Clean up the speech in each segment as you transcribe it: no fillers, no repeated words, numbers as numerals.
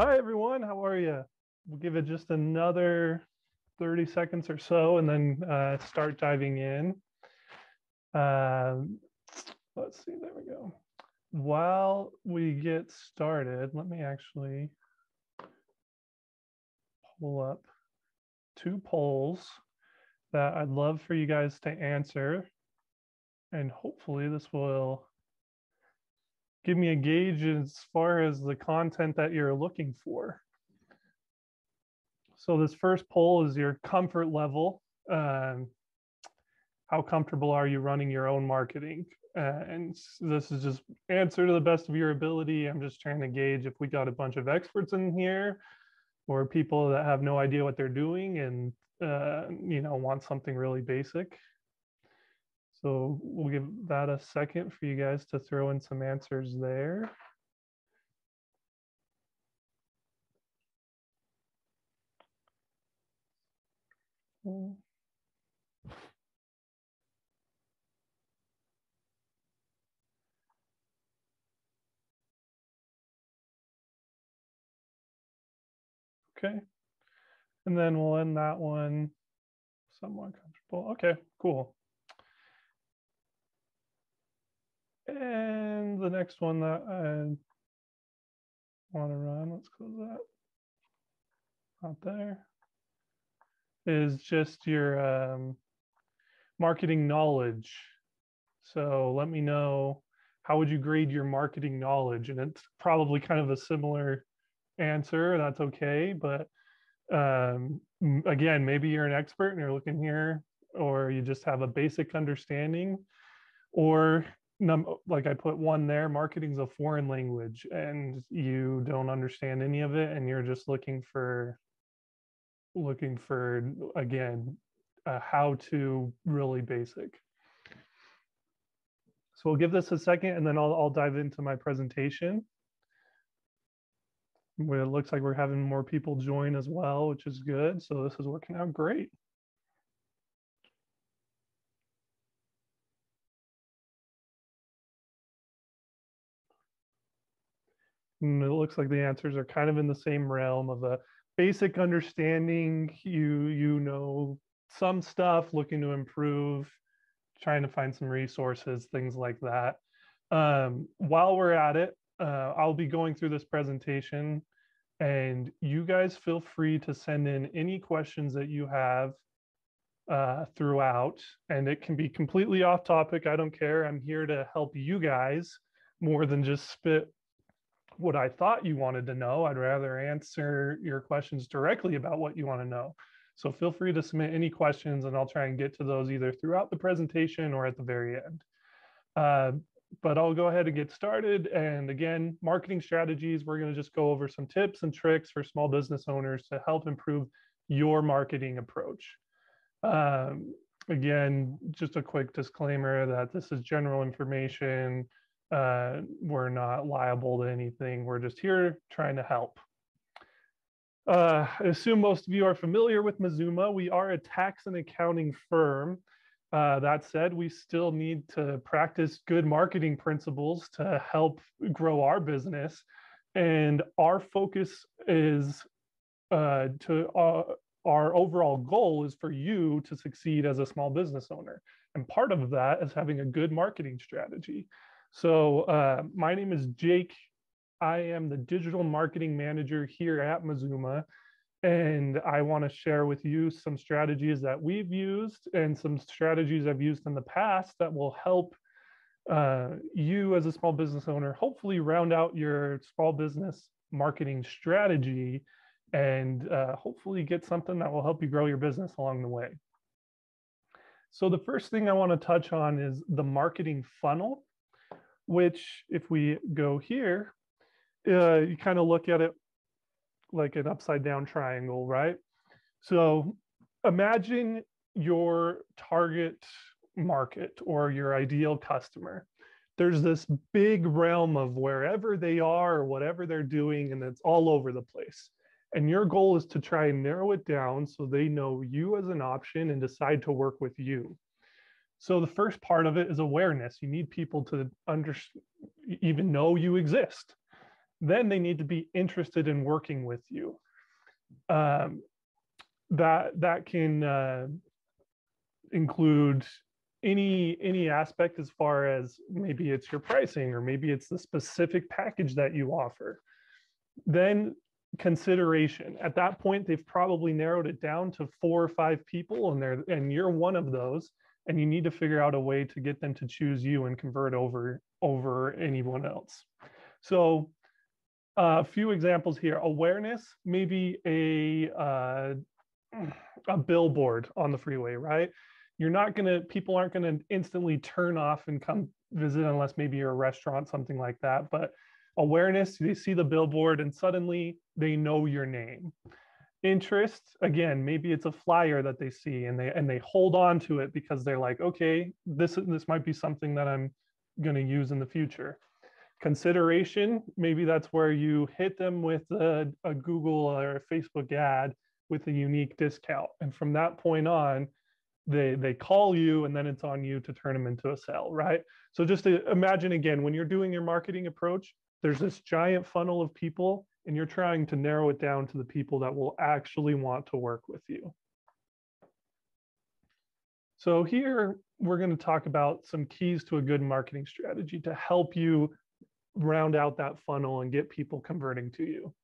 Hi, everyone. How are you? We'll give it just another 30 seconds or so and then start diving in. Um, let's see. There we go. While we get started, let me actually pull up two polls that I'd love for you guys to answer. And hopefully this will give me a gauge as far as the content that you're looking for. So this first poll is your comfort level. How comfortable are you running your own marketing? And this is just answer to the best of your ability. I'm just trying to gauge if we got a bunch of experts in here or people that have no idea what they're doing and want something really basic. So we'll give that a second for you guys to throw in some answers there. Okay. And then we'll end that one somewhat comfortable. Okay, cool. And the next one that I want to run, let's close that. Not there. Is just your marketing knowledge. So let me know, how would you grade your marketing knowledge? And it's probably kind of a similar answer. That's okay. But again, maybe you're an expert and you're looking here, or you just have a basic understanding, or like I put one there, marketing's a foreign language and you don't understand any of it and you're just looking for again how to really basic. So we'll give this a second and then I'll dive into my presentation. It looks like we're having more people join as well, which is good. So this is working out great. And it looks like the answers are kind of in the same realm of a basic understanding. You know some stuff, looking to improve, trying to find some resources, things like that. While we're at it, I'll be going through this presentation, and you guys feel free to send in any questions that you have throughout, and it can be completely off topic. I don't care. I'm here to help you guys more than just spit what I thought you wanted to know. I'd rather answer your questions directly about what you want to know. So feel free to submit any questions and I'll try and get to those either throughout the presentation or at the very end. But I'll go ahead and get started. And again, marketing strategies, we're going to just go over some tips and tricks for small business owners to help improve your marketing approach. Again, just a quick disclaimer that this is general information. We're not liable to anything. We're just here trying to help. I assume most of you are familiar with Mazuma. We are a tax and accounting firm. That said, we still need to practice good marketing principles to help grow our business. And our focus is our overall goal is for you to succeed as a small business owner. And part of that is having a good marketing strategy. So my name is Jake. I am the digital marketing manager here at Mazuma, and I want to share with you some strategies that we've used and some strategies I've used in the past that will help you as a small business owner hopefully round out your small business marketing strategy and hopefully get something that will help you grow your business along the way. So the first thing I want to touch on is the marketing funnel, which if we go here, you kind of look at it like an upside down triangle, right? So imagine your target market or your ideal customer. There's this big realm of wherever they are or whatever they're doing, and it's all over the place. And your goal is to try and narrow it down so they know you as an option and decide to work with you. So the first part of it is awareness. You need people to even know you exist. Then they need to be interested in working with you. That can include any aspect as far as maybe it's your pricing or maybe it's the specific package that you offer. Then consideration. At that point, they've probably narrowed it down to 4 or 5 people, and you're one of those, and you need to figure out a way to get them to choose you and convert over anyone else. So a few examples here. Awareness, maybe a billboard on the freeway, right? People aren't gonna instantly turn off and come visit unless maybe you're a restaurant, something like that. But awareness, they see the billboard and suddenly they know your name. Interest, again, maybe it's a flyer that they see and they hold on to it because they're like, okay, this might be something that I'm gonna use in the future. Consideration, maybe that's where you hit them with a Google or a Facebook ad with a unique discount. And from that point on, they call you, and then it's on you to turn them into a sale, right? So just to imagine again, when you're doing your marketing approach, there's this giant funnel of people, and you're trying to narrow it down to the people that will actually want to work with you. So here we're going to talk about some keys to a good marketing strategy to help you round out that funnel and get people converting to you.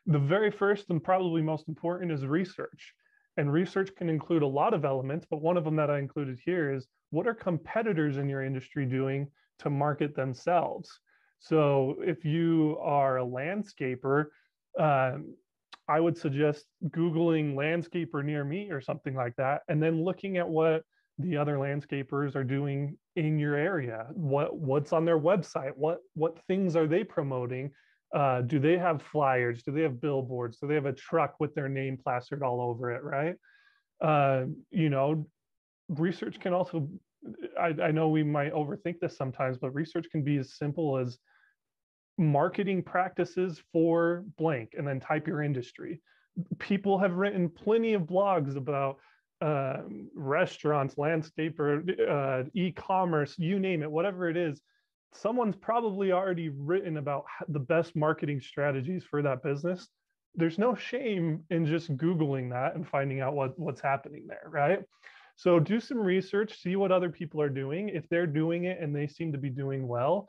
The very first and probably most important is research. And research can include a lot of elements, but one of them that I included here is, what are competitors in your industry doing to market themselves? So if you are a landscaper, I would suggest Googling landscaper near me or something like that, and then looking at what the other landscapers are doing in your area. What's on their website? What things are they promoting? Do they have flyers? Do they have billboards? Do they have a truck with their name plastered all over it, right? Research can also, I know we might overthink this sometimes, but research can be as simple as marketing practices for blank and then type your industry. People have written plenty of blogs about restaurants, landscaper, e-commerce, you name it, whatever it is. Someone's probably already written about the best marketing strategies for that business. There's no shame in just Googling that and finding out what's happening there, right? So do some research, see what other people are doing. If they're doing it and they seem to be doing well,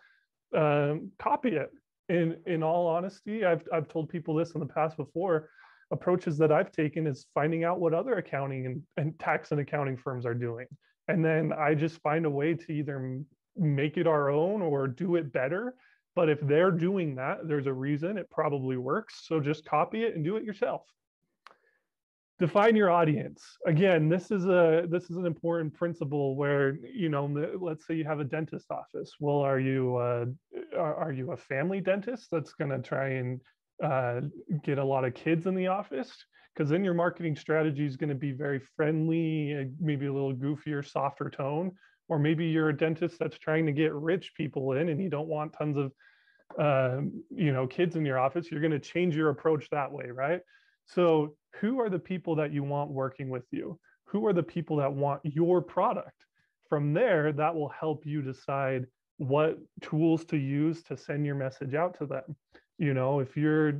copy it. In all honesty, I've told people this in the past before. Approaches that I've taken is finding out what other accounting and tax and accounting firms are doing. And then I just find a way to either make it our own or do it better. But if they're doing that, there's a reason it probably works. So just copy it and do it yourself. Define your audience. Again, this is an important principle where, let's say you have a dentist office. Well, are you a family dentist that's going to try and get a lot of kids in the office? Because then your marketing strategy is going to be very friendly, maybe a little goofier, softer tone. Or maybe you're a dentist that's trying to get rich people in and you don't want tons of kids in your office. You're going to change your approach that way, right? So who are the people that you want working with you? Who are the people that want your product? From there, that will help you decide what tools to use to send your message out to them. If you're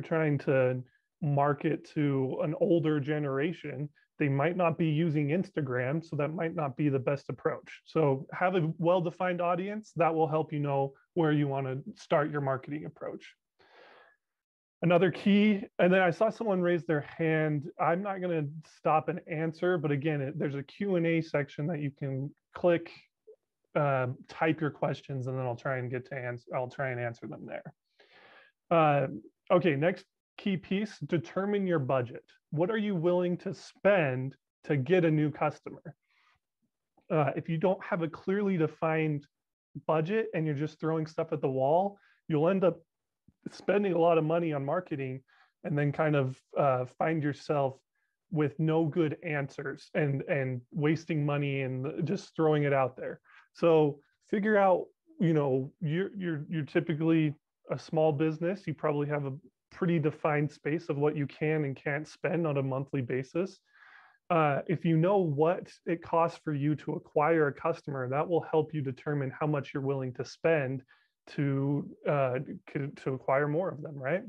trying to market to an older generation, they might not be using Instagram, so that might not be the best approach. So have a well-defined audience that will help you know where you want to start your marketing approach. Another key, and then I saw someone raise their hand. I'm not going to stop and answer, but again, there's a Q&A section that you can click, type your questions, and then I'll try and answer them there. Okay, next key piece, determine your budget. What are you willing to spend to get a new customer? If you don't have a clearly defined budget and you're just throwing stuff at the wall, you'll end up spending a lot of money on marketing and then kind of find yourself with no good answers and wasting money and just throwing it out there. So figure out, you're typically a small business. You probably have a pretty defined space of what you can and can't spend on a monthly basis. If you know what it costs for you to acquire a customer, that will help you determine how much you're willing to spend to acquire more of them, right?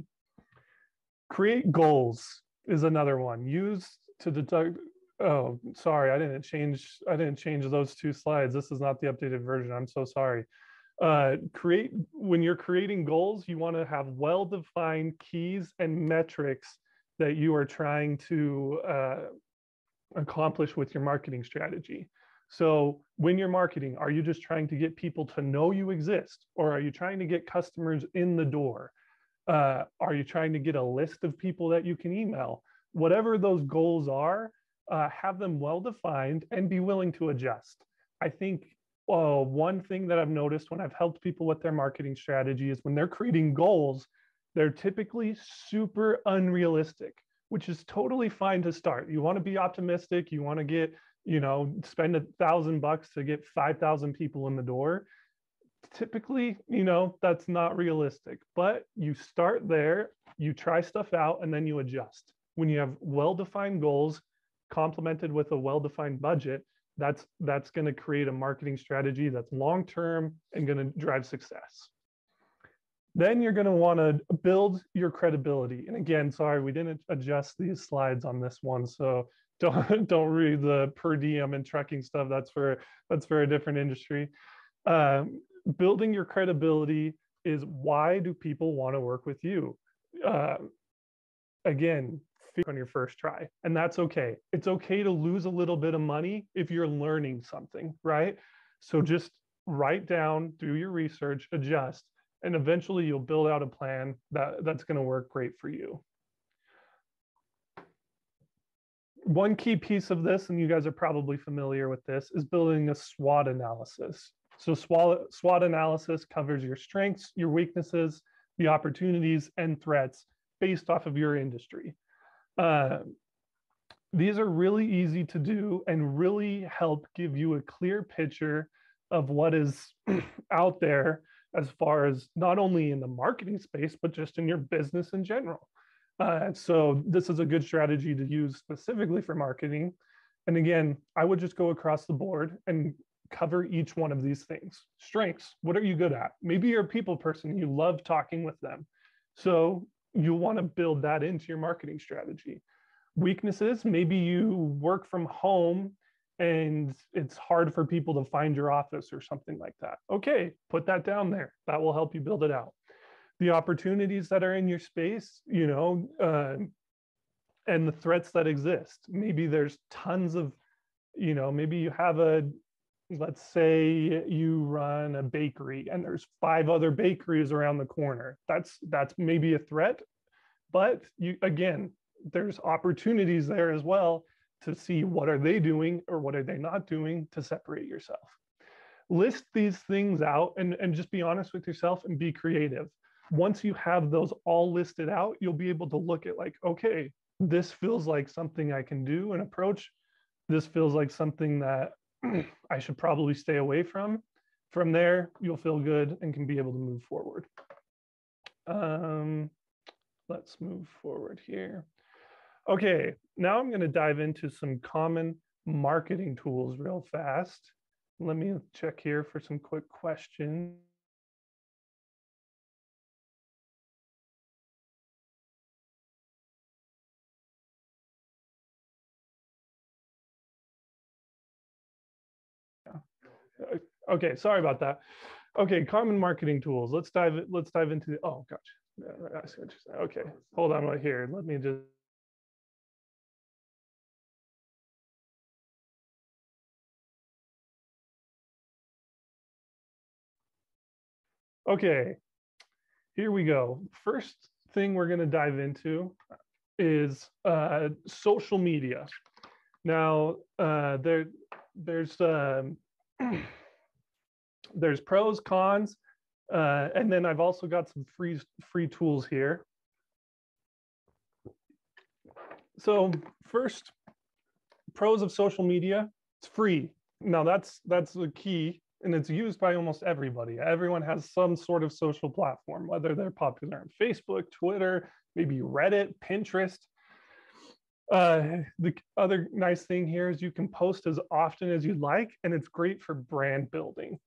Create goals is another one. Use to deduct. Oh, sorry, I didn't change those two slides. This is not the updated version. I'm so sorry. When you're creating goals, you want to have well-defined keys and metrics that you are trying to accomplish with your marketing strategy. So when you're marketing, are you just trying to get people to know you exist, or are you trying to get customers in the door? Are you trying to get a list of people that you can email? Whatever those goals are, have them well-defined and be willing to adjust. I think one thing that I've noticed when I've helped people with their marketing strategy is when they're creating goals, they're typically super unrealistic, which is totally fine to start. You want to be optimistic. You want to get, spend $1,000 to get 5,000 people in the door. Typically, that's not realistic, but you start there, you try stuff out, and then you adjust. When you have well-defined goals complemented with a well-defined budget, that's going to create a marketing strategy that's long-term and going to drive success. Then you're going to want to build your credibility. And again, sorry, we didn't adjust these slides on this one, so don't read the per diem and trucking stuff. That's for a different industry. Building your credibility is, why do people want to work with you? Again, on your first try, and that's okay. It's okay to lose a little bit of money if you're learning something, right? So just write down, do your research, adjust, and eventually you'll build out a plan that's going to work great for you. One key piece of this, and you guys are probably familiar with this, is building a SWOT analysis. So SWOT analysis covers your strengths, your weaknesses, the opportunities and threats based off of your industry. These are really easy to do and really help give you a clear picture of what is out there as far as not only in the marketing space, but just in your business in general. So this is a good strategy to use specifically for marketing. And again, I would just go across the board and cover each one of these things. Strengths, what are you good at? Maybe you're a people person, you love talking with them. So you want to build that into your marketing strategy. Weaknesses, maybe you work from home and it's hard for people to find your office or something like that. Okay, put that down there. That will help you build it out. The opportunities that are in your space, and the threats that exist. Maybe there's tons of, maybe you have let's say you run a bakery and there's 5 other bakeries around the corner. That's maybe a threat, but again, there's opportunities there as well to see what are they doing or what are they not doing to separate yourself. List these things out and just be honest with yourself and be creative. Once you have those all listed out, you'll be able to look at like, okay, this feels like something I can do and approach. This feels like something that I should probably stay away from. From there, you'll feel good and can be able to move forward. Let's move forward here. Okay, now I'm going to dive into some common marketing tools real fast. Let me check here for some quick questions. Okay, sorry about that. Okay, common marketing tools. Let's dive into the, oh gosh. I see what you're saying. Okay, hold on right here. Let me just. Okay, here we go. First thing we're going to dive into is social media. Now, there's pros, cons, and then I've also got some free tools here. So first, pros of social media: it's free. Now that's the key, and it's used by almost everybody. Everyone has some sort of social platform, whether they're popular on Facebook, Twitter, maybe Reddit, Pinterest. The other nice thing here is you can post as often as you'd like, and it's great for brand building.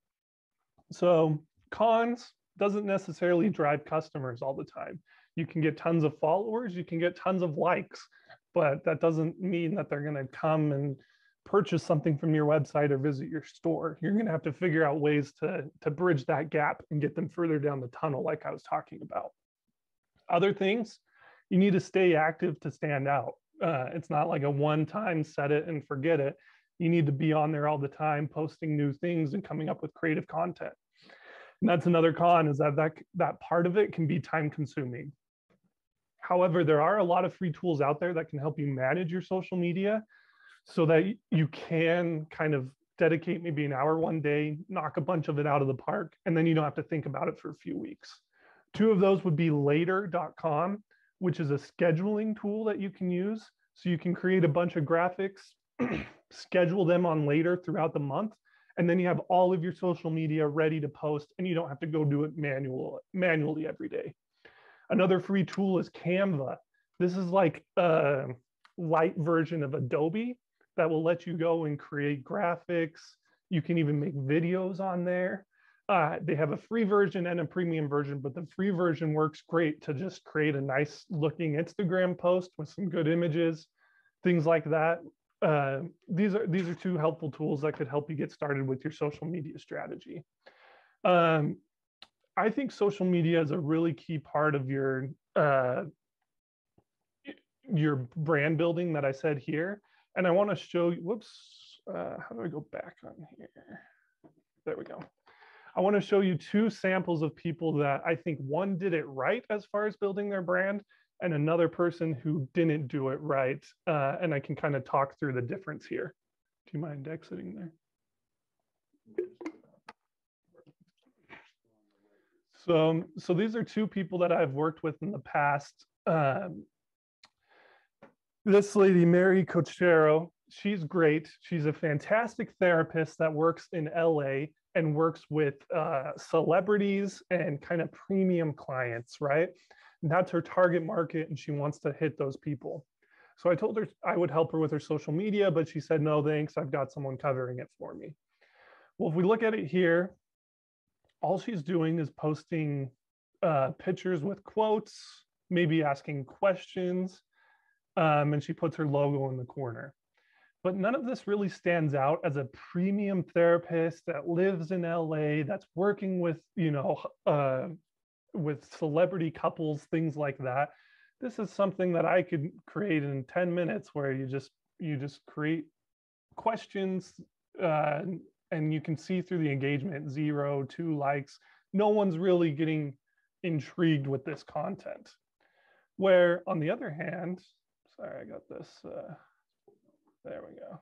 So cons, doesn't necessarily drive customers all the time. You can get tons of followers, you can get tons of likes, but that doesn't mean that they're going to come and purchase something from your website or visit your store. You're going to have to figure out ways to bridge that gap and get them further down the tunnel, like I was talking about. Other things, you need to stay active to stand out. It's not like a one-time set it and forget it. You need to be on there all the time, posting new things and coming up with creative content. And that's another con, is that part of it can be time consuming. However, there are a lot of free tools out there that can help you manage your social media so that you can kind of dedicate maybe an hour one day, knock a bunch of it out of the park, and then you don't have to think about it for a few weeks. Two of those would be later.com, which is a scheduling tool that you can use. So you can create a bunch of graphics, schedule them on later throughout the month, and then you have all of your social media ready to post, and you don't have to go do it manually every day. Another free tool is Canva. This is like a light version of Adobe that will let you go and create graphics. You can even make videos on there. They have a free version and a premium version, but the free version works great to just create a nice looking Instagram post with some good images, things like that. These are two helpful tools that could help you get started with your social media strategy. I think social media is a really key part of your brand building that I said here. And I want to show you, whoops, how do I go back on here? There we go. I want to show you two samples of people that I think one did it right as far as building their brand, and another person who didn't do it right. And I can kind of talk through the difference here. Do you mind exiting there? So these are two people that I've worked with in the past. This lady, Mary Cochero, she's great. She's a fantastic therapist that works in LA and works with celebrities and kind of premium clients, right? And that's her target market, and she wants to hit those people. So I told her I would help her with her social media, but she said, no, thanks, I've got someone covering it for me. Well, if we look at it here, all she's doing is posting pictures with quotes, maybe asking questions, and she puts her logo in the corner. But none of this really stands out as a premium therapist that lives in LA, that's working with, with celebrity couples, things like that. This is something that I could create in 10 minutes, where you just create questions, and you can see through the engagement, 0, 2 likes. No one's really getting intrigued with this content. Where on the other hand, sorry, I got this, there we go.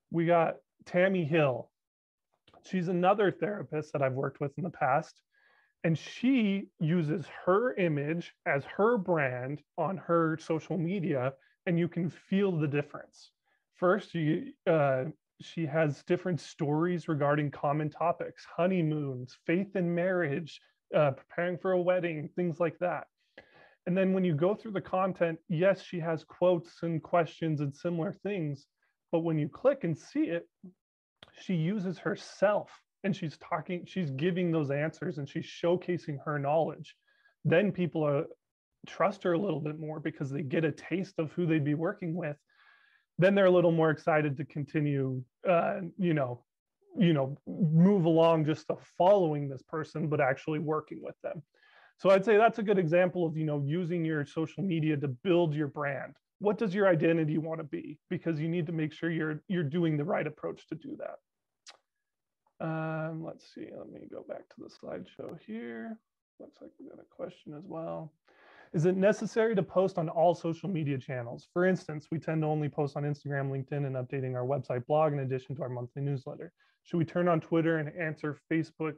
We got Tammy Hill. She's another therapist that I've worked with in the past, and she uses her image as her brand on her social media, and you can feel the difference. First, she has different stories regarding common topics, honeymoons, faith in marriage, preparing for a wedding, things like that. And then when you go through the content, yes, she has quotes and questions and similar things, but when you click and see it, she uses herself, and she's giving those answers, and she's showcasing her knowledge. Then people trust her a little bit more because they get a taste of who they'd be working with. Then they're a little more excited to continue, move along just to following this person, but actually working with them. So I'd say that's a good example of, using your social media to build your brand. What does your identity want to be? Because you need to make sure you're doing the right approach to do that. Let's see, let me go back to the slideshow here. Looks like we got a question as well. Is it necessary to post on all social media channels? For instance, we tend to only post on Instagram, LinkedIn, and updating our website blog in addition to our monthly newsletter. Should we turn on Twitter and answer Facebook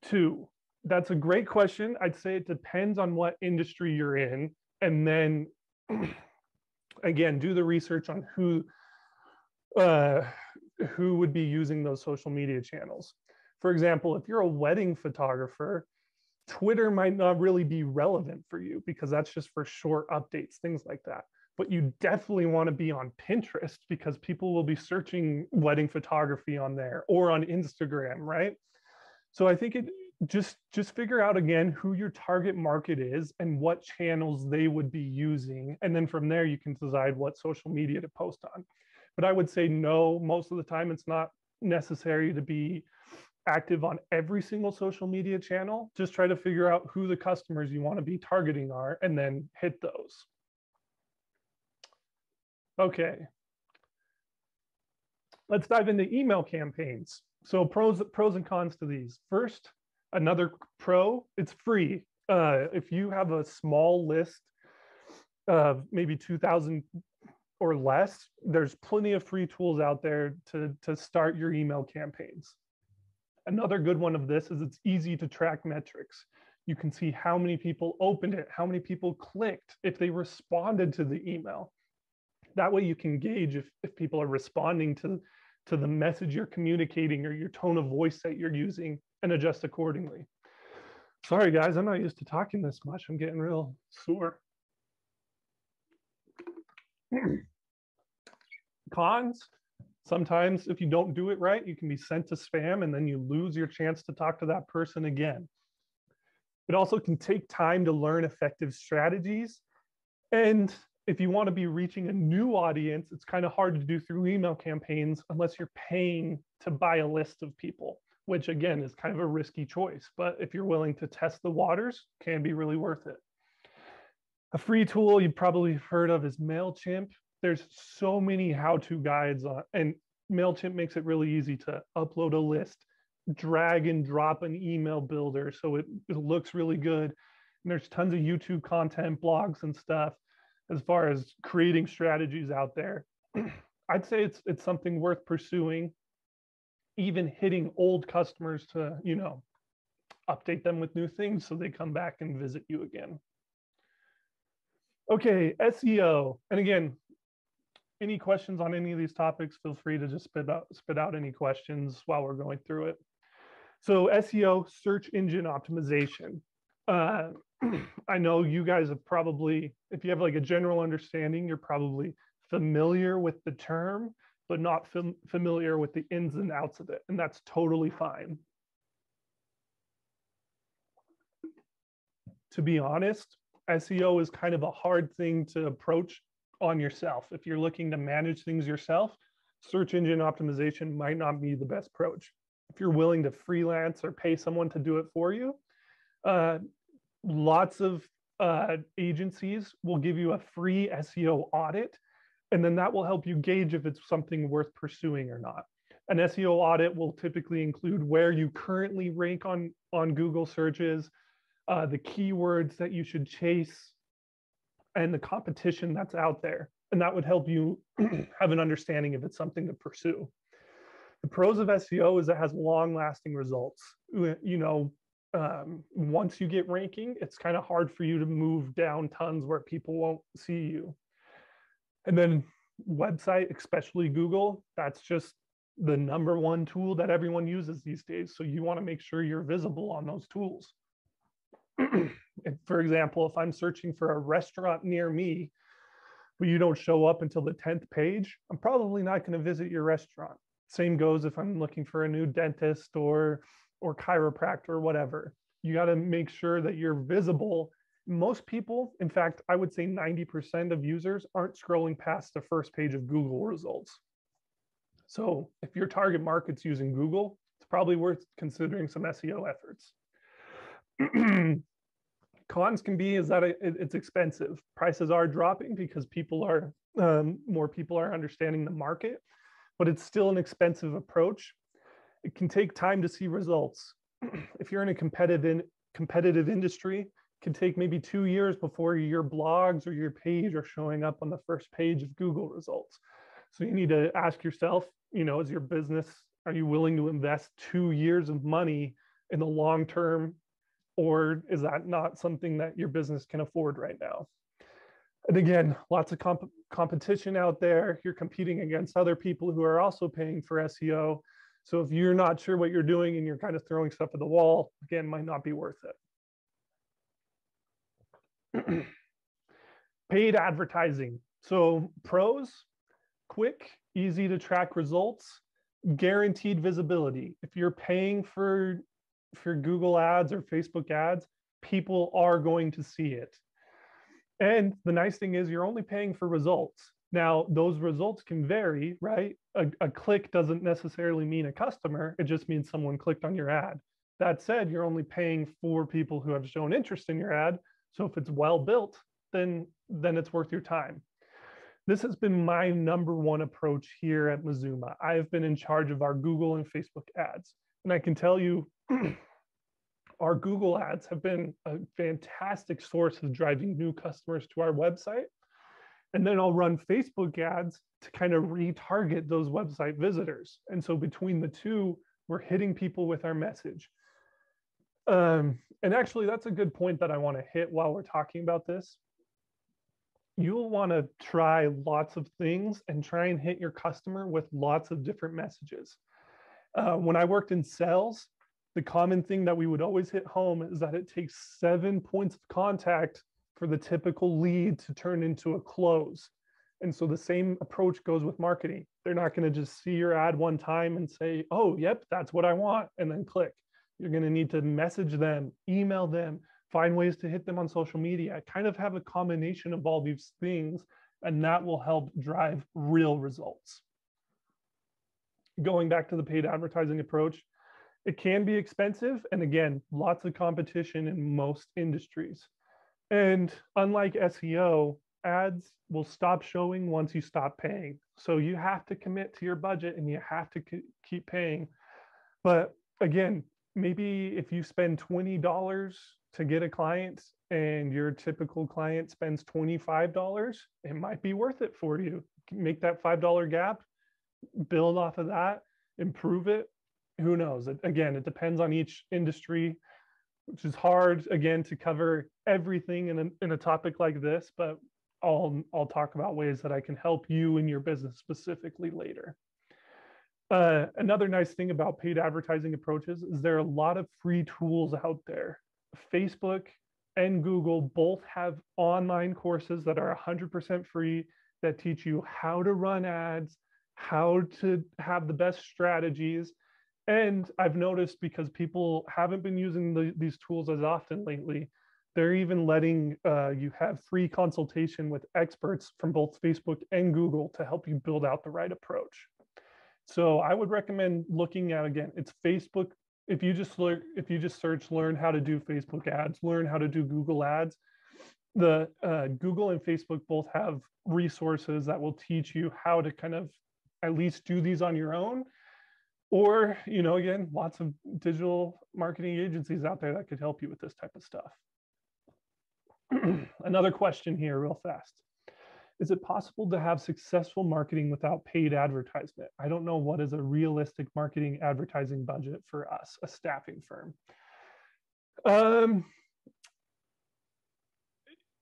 too? That's a great question. I'd say it depends on what industry you're in. And then, again, do the research on who would be using those social media channels. For example, if you're a wedding photographer, Twitter might not really be relevant for you because that's just for short updates, things like that. But you definitely want to be on Pinterest because people will be searching wedding photography on there, or on Instagram, right? So I think just figure out again who your target market is and what channels they would be using. And then from there, you can decide what social media to post on. But I would say no, most of the time it's not necessary to be active on every single social media channel. Just try to figure out who the customers you want to be targeting are and then hit those. Okay. Let's dive into email campaigns. So pros and cons to these. First, another pro, it's free. If you have a small list of maybe 2,000 or less, there's plenty of free tools out there to start your email campaigns. Another good one of this is it's easy to track metrics. You can see how many people opened it, how many people clicked, if they responded to the email. That way you can gauge if people are responding to the message you're communicating or your tone of voice that you're using and adjust accordingly. Sorry, guys, I'm not used to talking this much. I'm getting real sore. Cons, sometimes if you don't do it right, you can be sent to spam and then you lose your chance to talk to that person again. It also can take time to learn effective strategies. And if you want to be reaching a new audience, it's kind of hard to do through email campaigns unless you're paying to buy a list of people, which again is kind of a risky choice. But if you're willing to test the waters, can be really worth it. A free tool you've probably heard of is MailChimp. There's so many how-to guides on, and MailChimp makes it really easy to upload a list, drag and drop an email builder so it looks really good. And there's tons of YouTube content, blogs and stuff as far as creating strategies out there. I'd say it's something worth pursuing, even hitting old customers to, you know, update them with new things so they come back and visit you again. Okay, SEO. And again, any questions on any of these topics, feel free to just spit out any questions while we're going through it. So SEO, search engine optimization. I know you guys have probably, if you have like a general understanding, you're probably familiar with the term, but not familiar with the ins and outs of it. And that's totally fine. To be honest, SEO is kind of a hard thing to approach on yourself. If you're looking to manage things yourself, search engine optimization might not be the best approach. If you're willing to freelance or pay someone to do it for you, lots of agencies will give you a free SEO audit, and then that will help you gauge if it's something worth pursuing or not. An SEO audit will typically include where you currently rank on Google searches, the keywords that you should chase, and the competition that's out there. And that would help you have an understanding if it's something to pursue. The pros of SEO is it has long-lasting results. You know, once you get ranking, it's kind of hard for you to move down tons where people won't see you. And then website, especially Google, that's just the #1 tool that everyone uses these days. So you want to make sure you're visible on those tools. For example, if I'm searching for a restaurant near me, but you don't show up until the 10th page, I'm probably not going to visit your restaurant. Same goes if I'm looking for a new dentist or chiropractor or whatever. You got to make sure that you're visible. Most people, in fact, I would say 90% of users aren't scrolling past the first page of Google results. So if your target market's using Google, it's probably worth considering some SEO efforts. Cons can be is that it's expensive. Prices are dropping because more people are understanding the market, but it's still an expensive approach. It can take time to see results. If you're in a competitive industry, it can take maybe 2 years before your blogs or your page are showing up on the first page of Google results. So you need to ask yourself, you know, as your business, are you willing to invest 2 years of money in the long term, or is that not something that your business can afford right now? And again, lots of competition out there. You're competing against other people who are also paying for SEO. So if you're not sure what you're doing and you're kind of throwing stuff at the wall, again, might not be worth it. Paid advertising. So pros, quick, easy to track results, guaranteed visibility. If you're paying for for Google ads or Facebook ads, people are going to see it. And the nice thing is you're only paying for results. Now, those results can vary, right? A click doesn't necessarily mean a customer. It just means someone clicked on your ad. That said, you're only paying for people who have shown interest in your ad. So if it's well built, then it's worth your time. This has been my number one approach here at Mazuma. I have been in charge of our Google and Facebook ads. And I can tell you, our Google ads have been a fantastic source of driving new customers to our website. And then I'll run Facebook ads to kind of retarget those website visitors. And so between the two, we're hitting people with our message. And actually, that's a good point that I want to hit while we're talking about this. You'll want to try lots of things and try and hit your customer with lots of different messages. When I worked in sales, the common thing that we would always hit home is that it takes 7 points of contact for the typical lead to turn into a close. And so the same approach goes with marketing. They're not going to just see your ad one time and say, oh, yep, that's what I want, and then click. You're going to need to message them, email them, find ways to hit them on social media, kind of have a combination of all these things, and that will help drive real results. Going back to the paid advertising approach, it can be expensive. And again, lots of competition in most industries. And unlike SEO, ads will stop showing once you stop paying. So you have to commit to your budget and you have to keep paying. But again, maybe if you spend $20 to get a client and your typical client spends $25, it might be worth it for you. Make that $5 gap, build off of that, improve it. Who knows? Again, it depends on each industry, which is hard, again, to cover everything in a topic like this, but I'll talk about ways that I can help you in your business specifically later. Another nice thing about paid advertising approaches is there are a lot of free tools out there. Facebook and Google both have online courses that are 100% free that teach you how to run ads, how to have the best strategies. And I've noticed, because people haven't been using these tools as often lately, they're even letting you have free consultation with experts from both Facebook and Google to help you build out the right approach. So I would recommend looking at, again, it's Facebook. If you just search, learn how to do Facebook ads, learn how to do Google ads, the Google and Facebook both have resources that will teach you how to kind of at least do these on your own. Or, again, lots of digital marketing agencies out there that could help you with this type of stuff. Another question here real fast. Is it possible to have successful marketing without paid advertisement? I don't know what is a realistic marketing advertising budget for us, a staffing firm.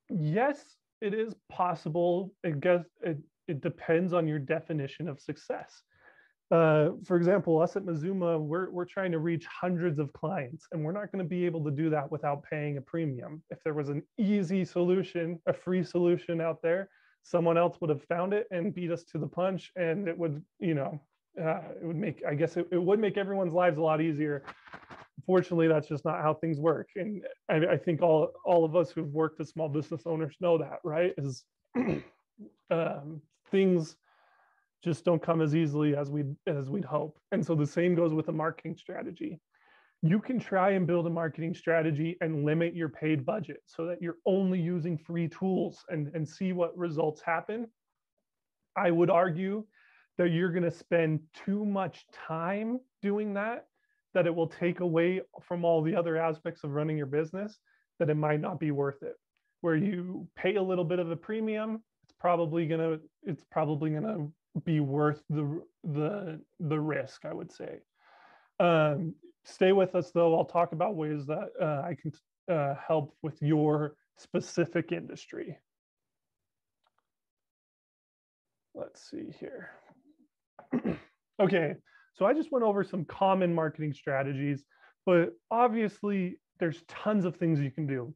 Yes, it is possible. I guess it depends on your definition of success. For example, us at Mazuma, we're trying to reach hundreds of clients, and we're not going to be able to do that without paying a premium. If there was an easy solution, a free solution out there, someone else would have found it and beat us to the punch, and it would, it would make, I guess it would make everyone's lives a lot easier. Unfortunately, that's just not how things work. And I think all of us who've worked as small business owners know that, right? Is things just don't come as easily as we'd hope. And so the same goes with a marketing strategy. You can try and build a marketing strategy and limit your paid budget so that you're only using free tools and see what results happen. I would argue that you're going to spend too much time doing that it will take away from all the other aspects of running your business, that it might not be worth it. Where you pay a little bit of a premium, it's probably gonna be worth the risk, I would say. Stay with us though. I'll talk about ways that I can help with your specific industry. Let's see here. Okay, so I just went over some common marketing strategies, but obviously there's tons of things you can do.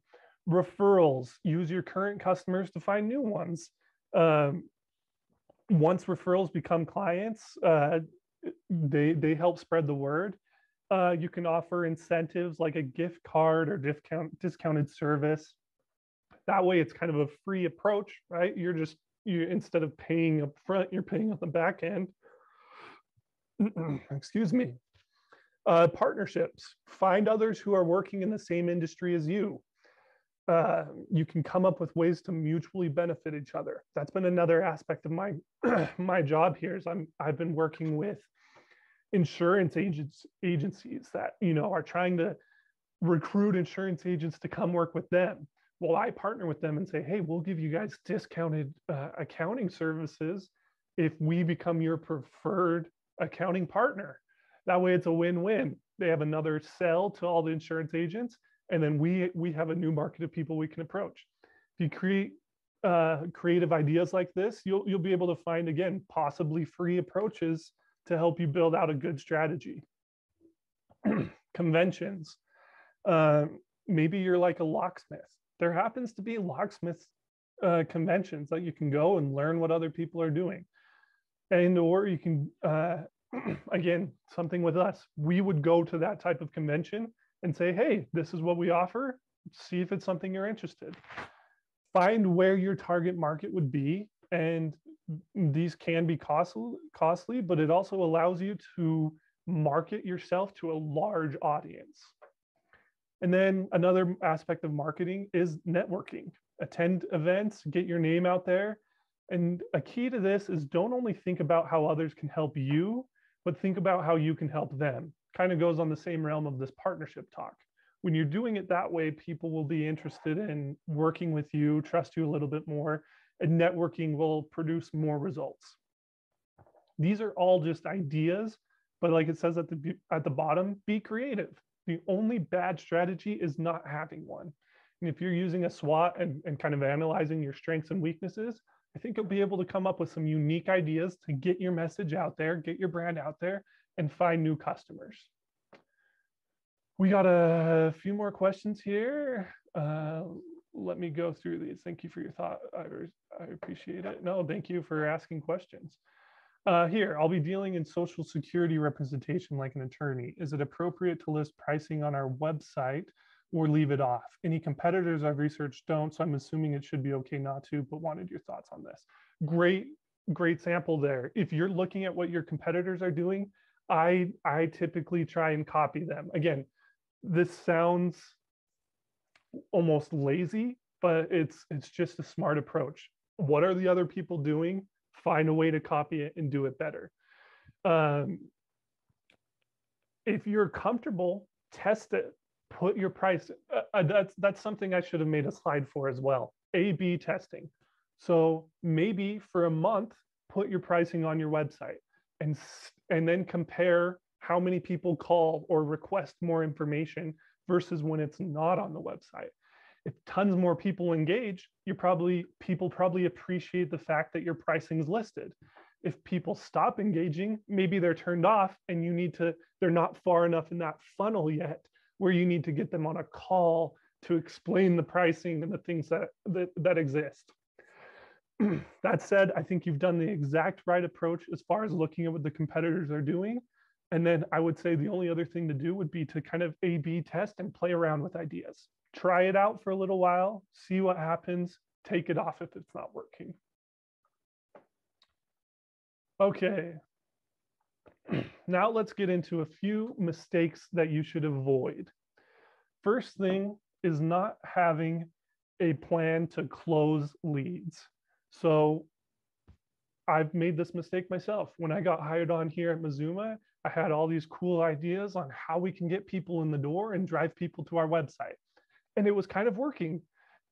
Referrals, use your current customers to find new ones. Once referrals become clients, they help spread the word. You can offer incentives like a gift card or discounted service. That way it's kind of a free approach, right? You instead of paying up front, you're paying on the back end. Excuse me. Partnerships. Find others who are working in the same industry as you. You can come up with ways to mutually benefit each other. That's been another aspect of my my job here. Is I've been working with insurance agencies that are trying to recruit insurance agents to come work with them. Well, I partner with them and say, hey, we'll give you guys discounted accounting services if we become your preferred accounting partner. That way it's a win-win. They have another sell to all the insurance agents, and then we have a new market of people we can approach. If you create creative ideas like this, you'll be able to find, again, possibly free approaches to help you build out a good strategy. Conventions. Maybe you're like a locksmith. There happens to be locksmith conventions that you can go and learn what other people are doing. And or you can, again, something with us, we would go to that type of convention and say, hey, this is what we offer. See if it's something you're interested. Find where your target market would be. And these can be costly, but it also allows you to market yourself to a large audience. And then another aspect of marketing is networking. Attend events, get your name out there. And a key to this is don't only think about how others can help you, but think about how you can help them. Kind of goes on the same realm of this partnership talk. When you're doing it that way, people will be interested in working with you, trust you a little bit more, and networking will produce more results. These are all just ideas, but like it says at the bottom, be creative. The only bad strategy is not having one. And if you're using a SWOT and kind of analyzing your strengths and weaknesses, I think you'll be able to come up with some unique ideas to get your message out there, get your brand out there, and find new customers. We got a few more questions here. Let me go through these. Thank you for your thought. I appreciate it. No, thank you for asking questions. Here, I'll be dealing in Social Security representation like an attorney. Is it appropriate to list pricing on our website or leave it off? Any competitors I've researched don't, so I'm assuming it should be okay not to, but wanted your thoughts on this. Great sample there. If you're looking at what your competitors are doing, I typically try and copy them. Again, this sounds almost lazy, but it's just a smart approach. What are the other people doing? Find a way to copy it and do it better. If you're comfortable, test it. Put your price. That's something I should have made a slide for as well. A/B testing. So maybe for a month, put your pricing on your website and then compare how many people call or request more information versus when it's not on the website. If tons more people engage, people probably appreciate the fact that your pricing is listed. If people stop engaging, maybe they're turned off and they're not far enough in that funnel yet where you need to get them on a call to explain the pricing and the things that exist. That said, I think you've done the exact right approach as far as looking at what the competitors are doing. And then I would say the only other thing to do would be to kind of A/B test and play around with ideas. Try it out for a little while, see what happens, take it off if it's not working. Okay. Now let's get into a few mistakes that you should avoid. First thing is not having a plan to close leads. So I've made this mistake myself. When I got hired on here at Mazuma, I had all these cool ideas on how we can get people in the door and drive people to our website. And it was kind of working.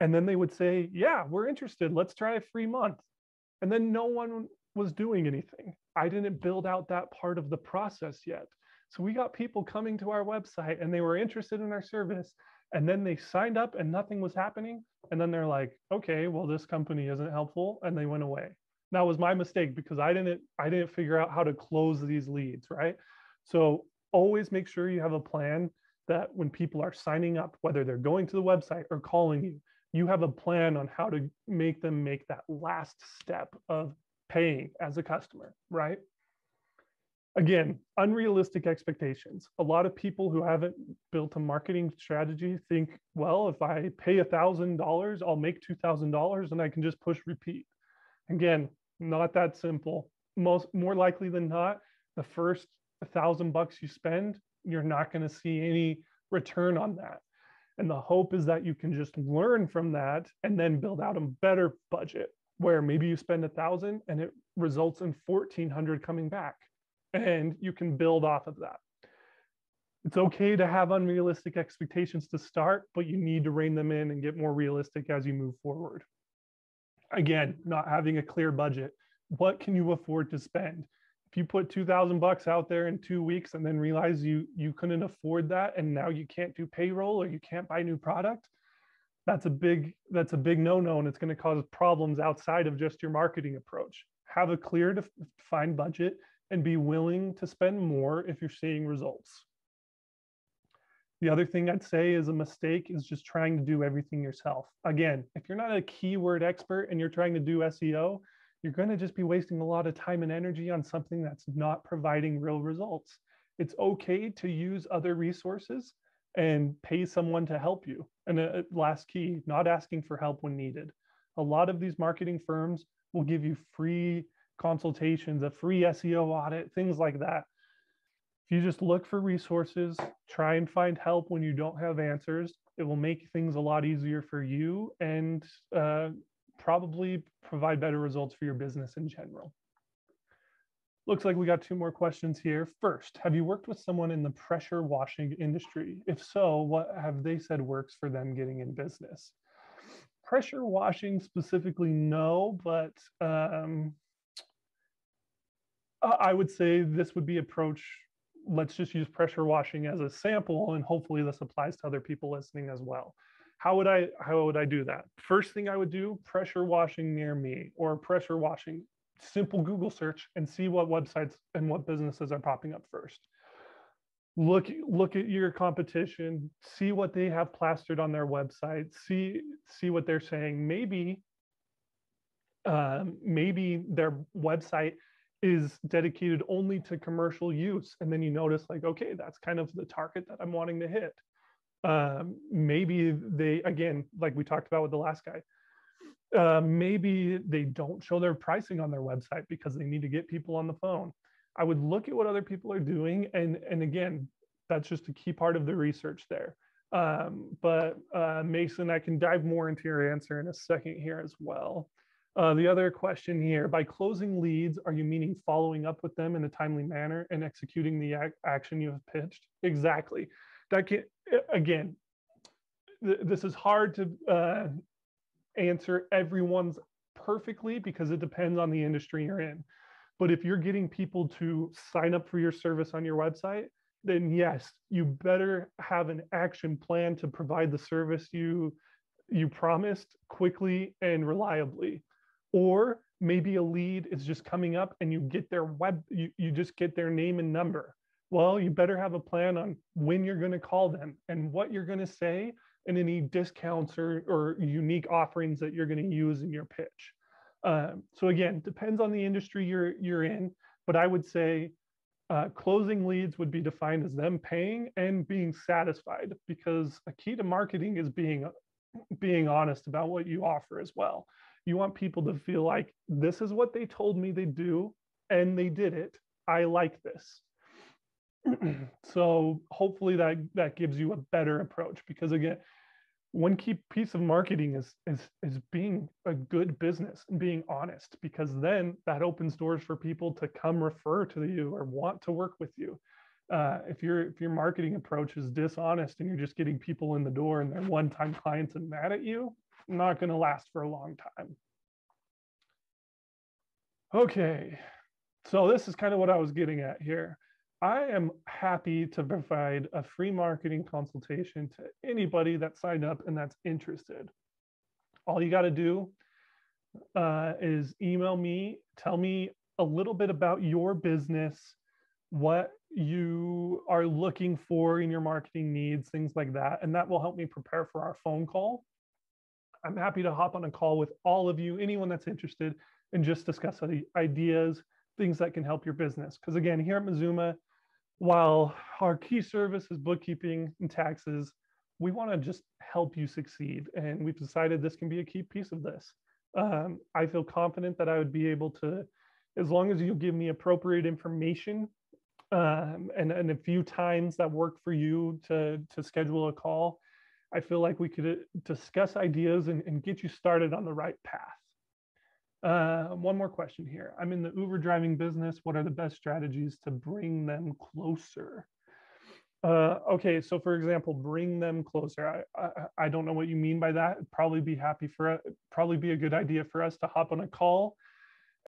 And then they would say, yeah, we're interested. Let's try a free month. And then no one was doing anything. I didn't build out that part of the process yet. So we got people coming to our website and they were interested in our service. And then they signed up and nothing was happening. And then they're like, okay, well, this company isn't helpful. And they went away. That was my mistake because I didn't figure out how to close these leads, right? So always make sure you have a plan that when people are signing up, whether they're going to the website or calling you, you have a plan on how to make them make that last step of paying as a customer, right? Again, unrealistic expectations. A lot of people who haven't built a marketing strategy think, well, if I pay $1,000, I'll make $2,000 and I can just push repeat. Again, not that simple. More likely than not, the first $1,000 you spend, you're not going to see any return on that. And the hope is that you can just learn from that and then build out a better budget where maybe you spend 1,000 and it results in 1,400 coming back, and you can build off of that. It's okay to have unrealistic expectations to start, but you need to rein them in and get more realistic as you move forward. Again, not having a clear budget. What can you afford to spend? If you put $2,000 out there in 2 weeks and then realize you couldn't afford that, and now you can't do payroll or you can't buy new product, that's a big no-no, and it's going to cause problems outside of just your marketing approach. Have a clear defined budget and be willing to spend more if you're seeing results. The other thing I'd say is a mistake is just trying to do everything yourself. Again, if you're not a keyword expert and you're trying to do SEO, you're going to just be wasting a lot of time and energy on something that's not providing real results. It's okay to use other resources and pay someone to help you. And last key, not asking for help when needed. A lot of these marketing firms will give you free consultations, a free SEO audit, things like that. If you just look for resources, try and find help when you don't have answers, it will make things a lot easier for you and probably provide better results for your business in general. Looks like we got 2 more questions here. First, have you worked with someone in the pressure washing industry? If so, what have they said works for them getting in business? Pressure washing specifically, no, but I would say this would be approach. Let's just use pressure washing as a sample, and hopefully this applies to other people listening as well. How would I do that? First thing I would do, pressure washing near me, or pressure washing, simple Google search and see what websites and what businesses are popping up first. Look at your competition, see what they have plastered on their website, see what they're saying. Maybe their website is dedicated only to commercial use, and then you notice like, okay, that's kind of the target that I'm wanting to hit. Maybe they, again, like we talked about with the last guy, maybe they don't show their pricing on their website because they need to get people on the phone. I would look at what other people are doing, and again, that's just a key part of the research there. But Mason, I can dive more into your answer in a second here as well. The other question here, by closing leads, are you meaning following up with them in a timely manner and executing the action you have pitched? Exactly. That can, again, this is hard to answer everyone's perfectly because it depends on the industry you're in. But if you're getting people to sign up for your service on your website, then yes, you better have an action plan to provide the service you promised quickly and reliably. Or maybe a lead is just coming up and you get their you just get their name and number. Well, you better have a plan on when you're going to call them and what you're going to say and any discounts or unique offerings that you're going to use in your pitch. So again, depends on the industry you're in, but I would say closing leads would be defined as them paying and being satisfied, because a key to marketing is being honest about what you offer as well. You want people to feel like this is what they told me they do and they did it. I like this. So hopefully that gives you a better approach, because again, one key piece of marketing is being a good business and being honest, because then that opens doors for people to come refer to you or want to work with you. If your marketing approach is dishonest and you're just getting people in the door and they're one-time clients and mad at you, not going to last for a long time. Okay, so this is kind of what I was getting at here. I am happy to provide a free marketing consultation to anybody that signed up and that's interested. All you got to do is email me, tell me a little bit about your business, what you are looking for in your marketing needs, things like that. And that will help me prepare for our phone call. I'm happy to hop on a call with all of you, anyone that's interested, and just discuss the ideas, things that can help your business. Because again, here at Mazuma, while our key service is bookkeeping and taxes, we want to just help you succeed. And we've decided this can be a key piece of this. I feel confident that I would be able to, as long as you give me appropriate information and a few times that work for you to schedule a call, I feel like we could discuss ideas and get you started on the right path. One more question here. I'm in the Uber driving business. What are the best strategies to bring them closer? Okay, so for example, bring them closer. I don't know what you mean by that. It'd probably be a good idea for us to hop on a call